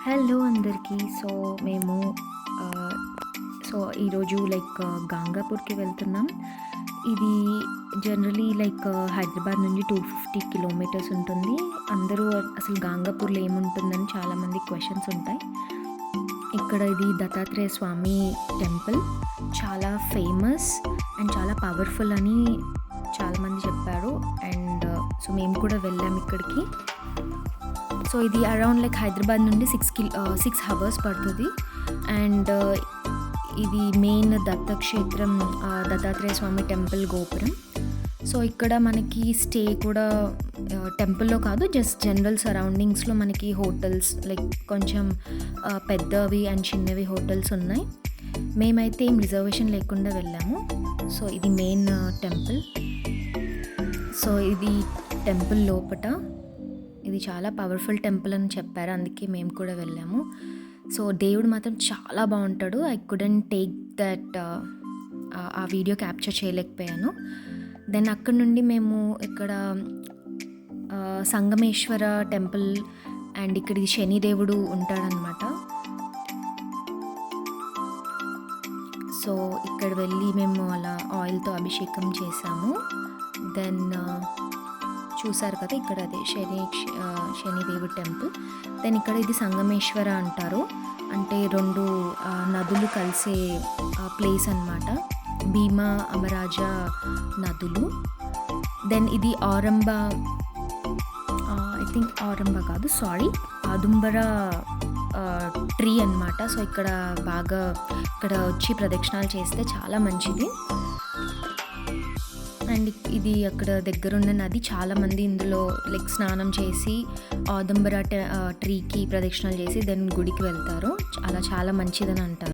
Hello అందరికీ. మేము ఆహ్, ఈరోజు గాంగాపూర్‌కి వెళ్తున్నాం. ఇది జనరల్లీ హైదరాబాద్ నుండి 250 కిలోమీటర్స్ ఉంటుంది. అందరూ అసలు గాంగాపూర్‌లో ఏముంటుందని చాలామందికి క్వెషన్స్ ఉంటాయి. ఇక్కడ ఇది దత్తాత్రేయ స్వామి టెంపుల్. చాలా ఫేమస్ అండ్ చాలా పవర్‌ఫుల్ అని చాలామంది చెప్పారు. అండ్ మేము కూడా వెళ్ళాము ఇక్కడికి. ఇది అరౌండ్ హైదరాబాద్ నుండి 6 హవర్స్ పడుతుంది. అండ్ ఇది మెయిన్ దత్తక్షేత్రం, దత్తాత్రేయ స్వామి టెంపుల్ గోపురం. ఇక్కడ మనకి స్టే కూడా టెంపుల్‌లో కాదు, జస్ట్ జనరల్ సరౌండింగ్స్‌లో మనకి హోటల్స్ కొంచెం పెద్దవి అండ్ చిన్నవి హోటల్స్ ఉన్నాయి. మేమైతే ఏం రిజర్వేషన్ లేకుండా వెళ్ళాము. ఇది మెయిన్ టెంపుల్. ఇది టెంపుల్ లోపట. ఇది చాలా పవర్ఫుల్ టెంపుల్ అని చెప్పారు, అందుకే మేము కూడా వెళ్ళాము. దేవుడు మాత్రం చాలా బాగుంటాడు. ఐ కుడెంట్ టేక్ దట్, ఆ వీడియో క్యాప్చర్ చేయలేకపోయాను. దెన్ అక్కడ నుండి మేము ఇక్కడ సంగమేశ్వర టెంపుల్ అండ్ ఇక్కడ శనిదేవుడు ఉంటాడనమాట. ఇక్కడ వెళ్ళి మేము అలా ఆయిల్తో అభిషేకం చేసాము. దెన్ చూసారు కదా, ఇక్కడ అదే శనిదేవుడి టెంపుల్. దెన్ ఇక్కడ ఇది సంగమేశ్వర అంటారు, అంటే 2 నదులు కలిసే ప్లేస్ అన్నమాట. భీమా అమరాజ నదులు. దెన్ ఇది ఆదుంబర ట్రీ అన్నమాట. ఇక్కడ వచ్చి ప్రదక్షిణాలు చేస్తే చాలా మంచిది. అండ్ ఇది అక్కడ దగ్గరున్న నది. చాలామంది ఇందులో స్నానం చేసి ఆదుంబర ట్రీకి ప్రదక్షిణాలు చేసి దెన్ గుడికి వెళ్తారు. అలా చాలా మంచిదని అంటారు.